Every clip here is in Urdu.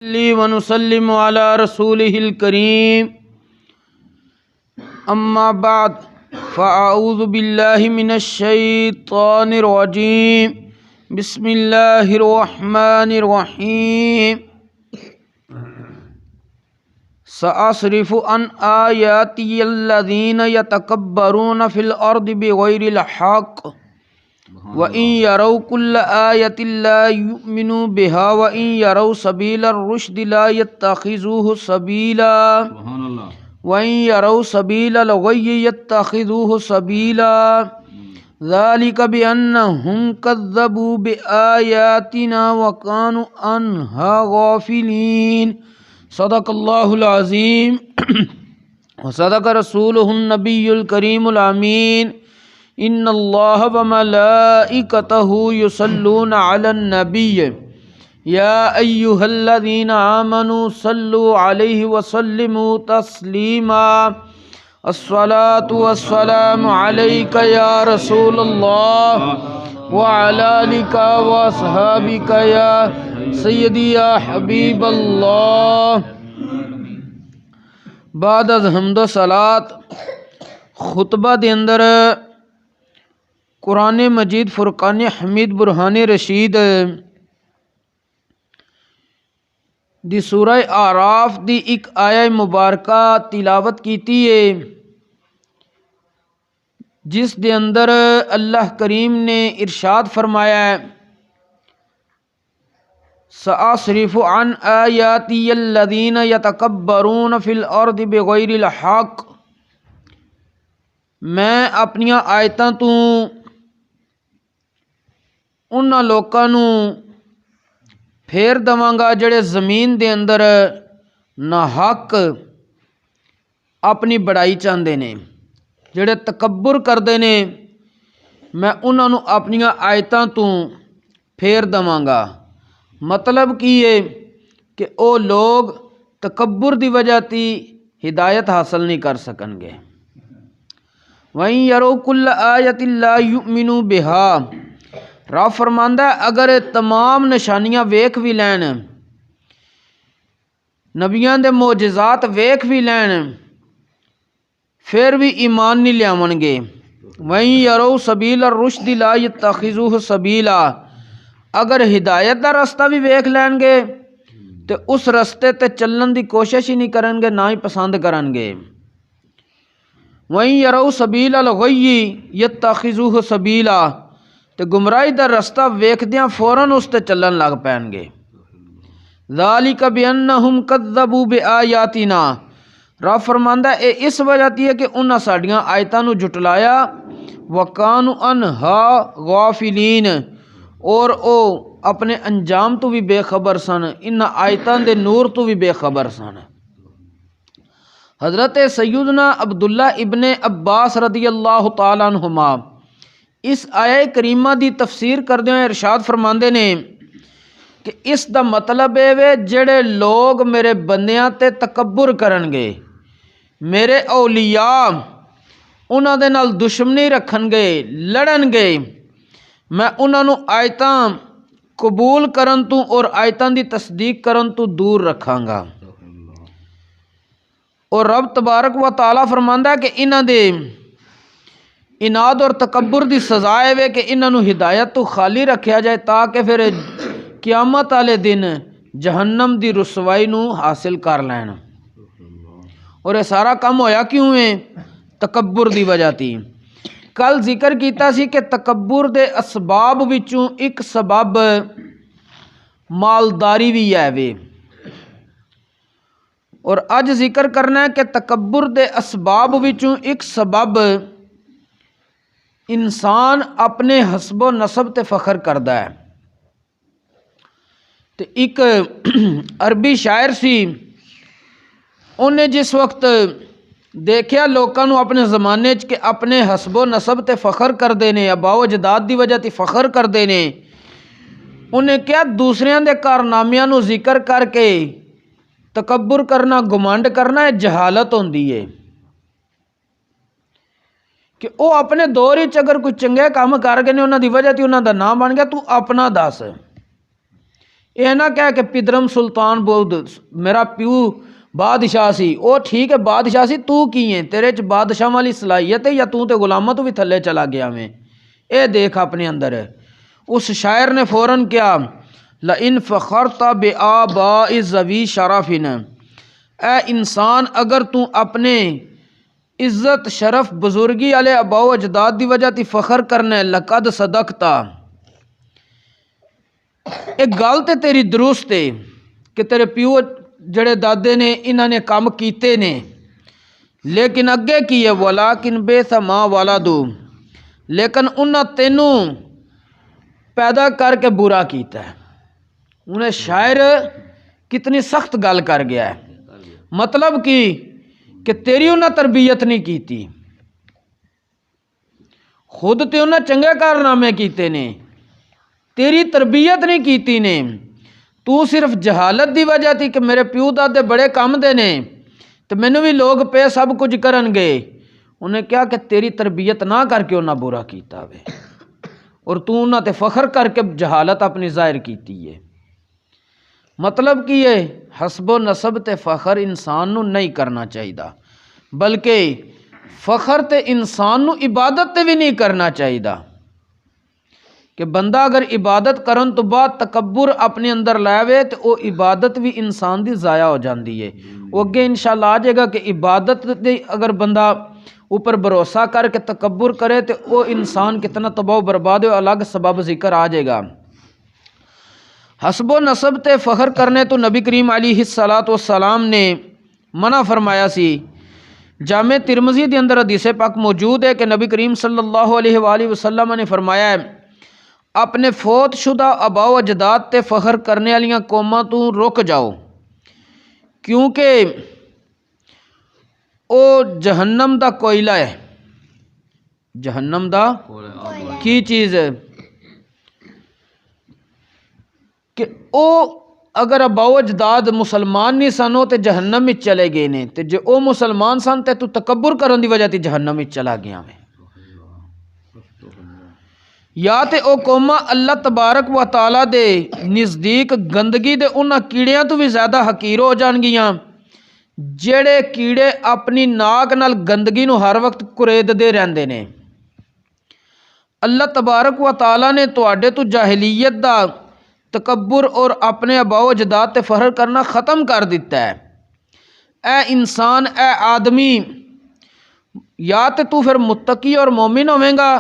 نصلي ونسلم على رسوله الكريم أما بعد فأعوذ بالله من الشيطان الرجيم بسم الله الرحمن الرحيم سأصرف عن آياتي الذين يتكبرون في الأرض بغير الحق وَإِن يَرَوْا كُلَّ آيَةٍ لَا يُؤْمِنُوا بِهَا وَإِن يَرَوْا سَبِيلَ الرُّشْدِ لَا يَتَّخِذُوهُ سَبِيلًا وَإِن يَرَوْا سَبِيلَ الْغَيِّ يَتَّخِذُوهُ سَبِيلًا ذَلِكَ بِأَنَّهُمْ كَذَّبُوا بِآيَاتِنَا وَكَانُوا عَنْهَا غَافِلِينَ صدق اللہ العظیم وصدق رسولہ النبی الکریم الامین ان اللہ وملائکتہ یصلون علی النبی یا ایہا الذین آمنوا صلوا علیہ وسلموا تسلیما الصلاة والسلام علیک یا رسول اللہ وعلی آلک واصحابک یا سیدی یا حبیب اللہ بعد از حمد و صلات خطبہ دے اندر قرآن مجید فرقان حمید برہان رشید دی سورہ اعراف دی ایک آیہ مبارکہ تلاوت کیتی ہے جس دے اندر اللہ کریم نے ارشاد فرمایا ہے سأصرف عن آیاتی الذین یتکبرون فی الارض بغیر الحق میں اپنیاں آیتاں تو انہاں لوکاں نو پھیر دواں گا جڑے زمین دے اندر نا حق اپنی بڑائی چاہندے نے جڑے تکبر کردے نے میں انہاں نو اپنیاں آیتاں تو پھیر دواں گا مطلب کی ہے کہ او لوگ تکبر دی وجہ تی ہدایت حاصل نہیں کر سکن گے وَإِن يَرَوْا كُلَّ آيَةٍ لَا يُؤْمِنُوا بِهَا رب فرماندا ہے اگر تمام نشانیاں ویکھ بھی لین نبیاں دے معجزات ویکھ بھی لین پھر بھی ایمان نہیں لیاون گے وَإِن يَرَوْا سَبِيلَ الرُّشْدِ لَا يَتَّخِذُوهُ سَبِيلًا اگر ہدایت دا رستہ بھی ویکھ لین گے تے اس رستے تے چلن دی کوشش ہی نہیں کرن گے نہ ہی پسند کرن گے وَإِن يَرَوْا سَبِيلَ الْغَيِّ يَتَّخِذُوهُ سَبِيلًا تے گمراہی دا رستہ ویکھدیاں فوراً اس تے چلن لگ پین گے ذَلِكَ بِأَنَّهُمْ كَذَّبُوا بِآيَاتِنَا رب فرماندا اے اس وجہ تی ہے کہ انہاں ساڈیاں آیتاں نو جھٹلایا وَكَانُوا عَنْهَا غَافِلِينَ اور او اپنے انجام تو بھی بے خبر سن انہاں آیتاں دے نور تو بھی بے خبر سن حضرت سیدنا عبداللہ ابن عباس رضی اللہ تعالیٰ عنہما اس آیہ کریمہ دی تفسیر کردے ہوئے ارشاد فرماندے نے کہ اس دا مطلب ہے وے جڑے لوگ میرے بندیاں تے تکبر کرن گے میرے اولیاء انہاں دے نال دشمنی رکھن گے لڑن گے میں انہاں نو آیتاں قبول کرن تو اور آیتاں دی تصدیق کرن تو دور رکھاں گا اور رب تبارک و تعالی فرماندا ہے کہ انہاں دے اناد اور تکبر دی سزا ہے کہ انہاں نو ہدایت تو خالی رکھیا جائے تاکہ پھر قیامت والے دن جہنم دی رسوائی نو حاصل کر لین اور یہ سارا کام ہویا کیوں ہے تکبر دی وجہ تی کل ذکر کیتا سی کہ تکبر دے اسباب وچوں ایک سبب مالداری بھی ہے وے اور اج ذکر کرنا ہے کہ تکبر دے اسباب وچوں ایک سبب انسان اپنے حسب و نسب تے فخر کردا ہے تے ایک عربی شاعر سی انہیں جس وقت دیکھیا لوکاں نو اپنے زمانے چ کہ اپنے حسب و نسب تے فخر کردے نے آباء و اجداد دی وجہ تے فخر کردے نے انہیں کیا دوسریاں دے کارنامیاں نو ذکر کر کے تکبر کرنا گمانڈ کرنا ہے جہالت ہوندی ہے کہ وہ اپنے دور وچ اگر کوئی چنگے کام کر گئے نے انہاں دی وجہ تے انہاں دا نام بن گیا تو اپنا دس یہ نہ کہہ کہ پدرم سلطان بولد میرا پیو بادشاہ سی، او ٹھیک ہے بادشاہ سی، تو کی ہے تیرے چ بادشاہ والی صلاحیت ہے یا تو تے غلامہ تو بھی تھلے چلا گیا میں؟ اے دیکھ اپنے اندر ہے۔ اس شاعر نے فوراً کیا لئن فخرت بآباء ذوی شرف، اے انسان اگر تو اپنے عزت شرف بزرگی والے آباء و اجداد دی وجہ تی فخر کرنا لقد صدقتا، ایک گل تے تیری درست ہے کہ تیرے پیو جڑے دادے نے انہاں نے کام کیتے نے، لیکن اگے کی ہے ولیکن بے سما والدو، لیکن انہاں تینوں پیدا کر کے برا کیتا ہے۔ انہیں شاعر کتنی سخت گل کر گیا ہے، مطلب کہ تیری انہاں تربیت نہیں کیتی، خود تے انہاں چنگے کارنامے کیتے نے، تیری تربیت نہیں کیتی نے، تو صرف جہالت دی وجہ تھی کہ میرے پیو دادے بڑے کام دے نے تو مینوں بھی لوگ پہ سب کچھ کرن گے، انہیں کیا کہ تیری تربیت نہ کر کے انہاں برا کیتا وے، اور تو انہاں تے فخر کر کے جہالت اپنی ظاہر کیتی ہے۔ مطلب کہ یہ حسب و نسب تے فخر انسان نو نہیں کرنا چاہیدا، بلکہ فخر تے انسان نو عبادت تے بھی نہیں کرنا چاہیدا، کہ بندہ اگر عبادت کرن تو بعد تکبر اپنے اندر لائے تو وہ عبادت بھی انسان دی ضائع ہو جاندی ہے۔ وہ اگے انشاءاللہ آ جائے گا کہ عبادت دے اگر بندہ اوپر بھروسہ کر کے تکبر کرے تو وہ انسان کتنا تباہ و برباد ہے، الگ سبب ذکر آ جائے گا۔ حسب و نسب تے فخر کرنے تو نبی کریم علیہ السلام نے منع فرمایا سی۔ جامع ترمذی دے اندر حدیث پاک موجود ہے کہ نبی کریم صلی اللہ علیہ وآلہ وسلم نے فرمایا ہے اپنے فوت شدہ آباء و اجداد تے فخر کرنے والیاں قوماں تو رک جاؤ، کیونکہ او جہنم دا کوئلہ ہے۔ جہنم دا کی چیز ہے کہ او اگر آباء و اجداد مسلمان نہیں سن تے جہنم میں چلے گئے نے، تے جو او مسلمان سن تے تو تکبر کرن دی وجہ تے جہنم میں چلا گیا میں۔ یا تے او قوماں اللہ تبارک و تعالی دے نزدیک گندگی دے انہاں کیڑیاں تو بھی زیادہ حقیر ہو جان گیاں، جڑے کیڑے اپنی ناک نال گندگی نو ہر وقت کرید دے رہندے نے۔ اللہ تبارک و تعالی نے تواڈے تو جاہلیت دا تکبر اور اپنے آباء و اجداد تے فخر کرنا ختم کر دیتا ہے۔ اے انسان، اے آدمی، یا تے تو پھر متقی اور مومن ہوئیں گا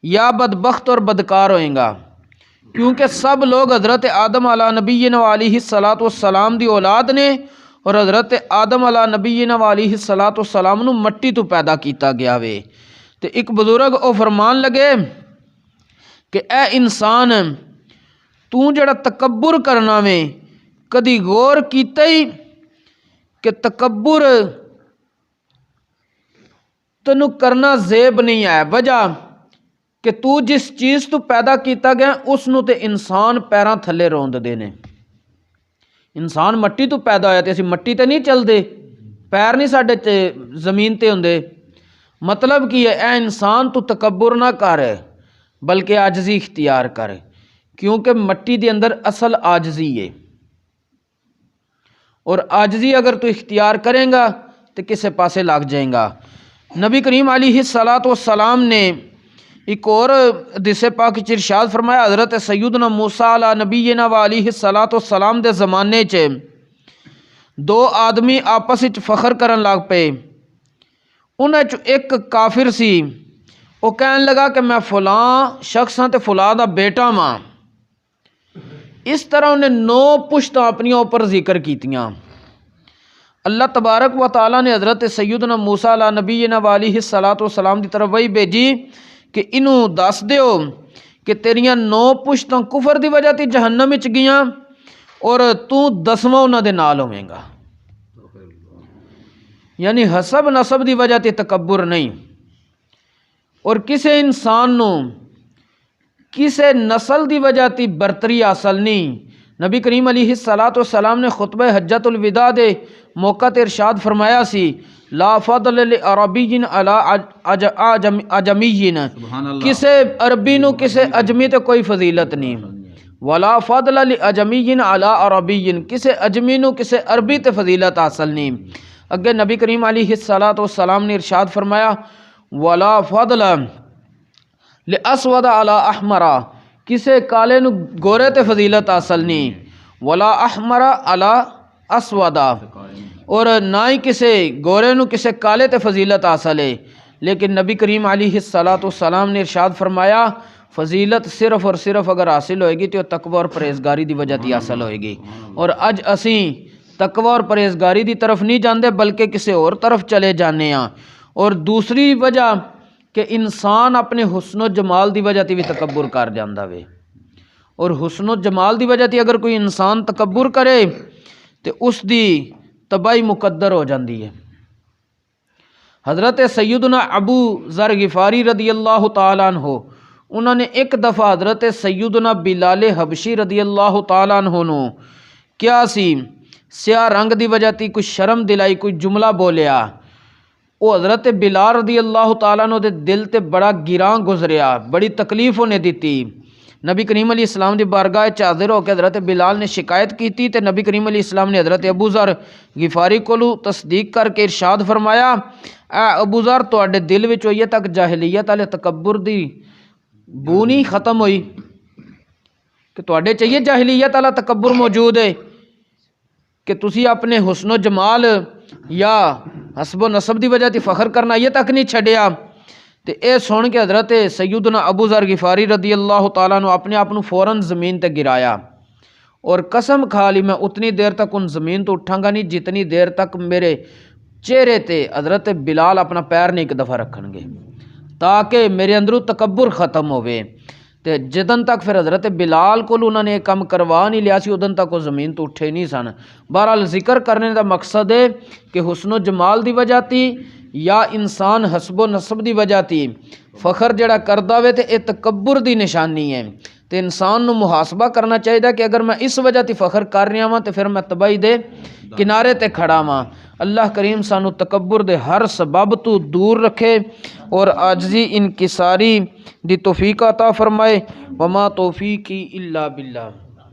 یا بدبخت اور بدکار ہوئیں گا، کیونکہ سب لوگ حضرت آدم علیہ نبینا علیہ السلام دی اولاد نے، اور حضرت آدم علیہ نبینا علیہ السلام نو مٹی تو پیدا کیتا گیا وے۔ تے ایک بزرگ او فرمان لگے کہ اے انسان، تو جڑا تکبر کرنا میں کدی غور کیتا ہی کہ تکبر تنو کرنا زیب نہیں ہے، وجہ کہ تو جس چیز تو پیدا کیتا گیا اس نو تے انسان پیراں تھلے روند دے نے۔ انسان مٹی تو پیدا ہویا تے اسی مٹی تے نہیں چل دے، پیر نہیں ساڈے تے زمین تے ہوندے۔ مطلب کی ہے اے انسان تو تکبر نہ کر بلکہ عاجزی اختیار کر، کیونکہ مٹی دے اندر اصل عاجزی ہے، اور عاجزی اگر تو اختیار کریں گا تو کسے پاسے لگ جائیں گا۔ نبی کریم علیہ السلام نے ایک اور حدیث پاک وچ ارشاد فرمایا، حضرت سیدنا موسیٰ علیہ نبینا و علیہ السلام دے زمانے چ دو آدمی آپس وچ فخر کرن لگ پے۔ انہاں چ ایک کافر سی، وہ کہن لگا کہ میں فلاں شخص ہاں تے فلاں دا بیٹا ماں۔ اس طرح انہیں 9 پشتاں اپنی اوپر ذکر کیتیاں۔ اللہ تبارک و تعالیٰ نے حضرت سیدنا موسیٰ علیہ نبینا و علیہ السلام دی طرف وہی بھیجی کہ انہوں دس دیو کہ تیریاں 9 پشتاں کفر دی وجہ تے جہنم وچ گیاں اور تو 10واں انہاں دے نال ہویں گا۔ یعنی حسب نسب دی وجہ تے تکبر نہیں، اور کسے انسان نو کسے نسل دی وجہ تی برتری حاصل نہیں۔ نبی کریم علیہ السلام نے خطبہ حجۃ الوداع دے موقع تے ارشاد فرمایا سی، لا فضل لعربی علی عجمی، کسے عربی نو کسے عجمی تے کوئی فضیلت نہیں۔ ولا فضل لعجمی علی عربی، کسے اجمی نو کسے عربی تے فضیلت حاصل نہیں۔ اگے نبی کریم علیہ الصلوۃ والسلام نے ارشاد فرمایا ولا فضل لاسود علی احمر، کسے کالے نو گورے تے فضیلت حاصل نہیں، ولا احمر علی اسود، اور نہ ہی کسے گورے نو کسے کالے تے فضیلت حاصل ہے۔ لیکن نبی کریم علیہ الصلوۃ والسلام نے ارشاد فرمایا فضیلت صرف اور صرف اگر حاصل ہوئے گی تو تقوی اور پرہیزگاری دی وجہ تی حاصل ہوئے گی، اور اج اسیں تقوی اور پرہیزگاری دی طرف نہیں جاندے بلکہ کسی اور طرف چلے جانے ہاں۔ اور دوسری وجہ کہ انسان اپنے حسن و جمال دی وجہ تی بھی تکبر کر جاندا وے، اور حسن و جمال دی وجہ تی اگر کوئی انسان تکبر کرے تو اس دی تباہی مقدر ہو جاندی ہے۔ حضرت سیدنا ابو ذر غفاری رضی اللہ تعالیٰ عنہ، انہوں نے ایک دفعہ حضرت سیدنا بلال حبشی رضی اللہ تعالیٰ عنہ نو کیا سی سیاہ رنگ دی وجہ تی کوئی شرم دلائی، کوئی جملہ بولیا، وہ حضرت بلال رضی اللہ تعالیٰ عنہ دے دل تے بڑا گراں گزریا، بڑی تکلیف انہیں دیتی۔ نبی کریم علیہ السلام دی بارگاہ حاضر ہو کے حضرت بلال نے شکایت کی تھی تے نبی کریم علیہ السلام نے حضرت ابو ذر غفاری کولو تصدیق کر کے ارشاد فرمایا اے ابو ذر تواڈے دل وچ ہوئی تک جاہلیت والے تکبر دی بو نہیں ختم ہوئی، کہ تواڈے چاہیے جاہلیت والا تکبر موجود ہے کہ تسی اپنے حسن و جمال یا حسب و نسب دی وجہ تی فخر کرنا یہ تک نہیں چھڈیا۔ تے اے سن کے حضرت سیدنا ابو ذر غفاری رضی اللہ تعالیٰ عنہ اپنے آپ فوراً زمین تے گرایا اور قسم کھا لی میں اتنی دیر تک ان زمین تو اٹھاں گا نہیں جتنی دیر تک میرے چہرے تے حضرت بلال اپنا پیر نہیں ایک دفعہ رکھن گے، تاکہ میرے اندروں تکبر ختم ہوئے۔ تے جدن تک پھر حضرت بلال کو انہوں نے کام کروا نہیں لیا سی ادن تک وہ زمین تو اٹھے نہیں سن۔ بہرحال ذکر کرنے دا مقصد ہے کہ حسن و جمال دی وجہ تی یا انسان حسب و نسب دی وجہ تی فخر جڑا کردا وے تے اے تکبر دی نشانی ہے، تے انسان نو محاسبہ کرنا چاہیے کہ اگر میں اس وجہ تی فخر کر رہا ہاں تے پھر میں تباہی دے کنارے تے کھڑا ہاں۔ اللہ کریم سانو تکبر دے ہر سبب تو دور رکھے اور عاجزی انکساری دی توفیق عطا فرمائے۔ وما توفیقی الا باللہ۔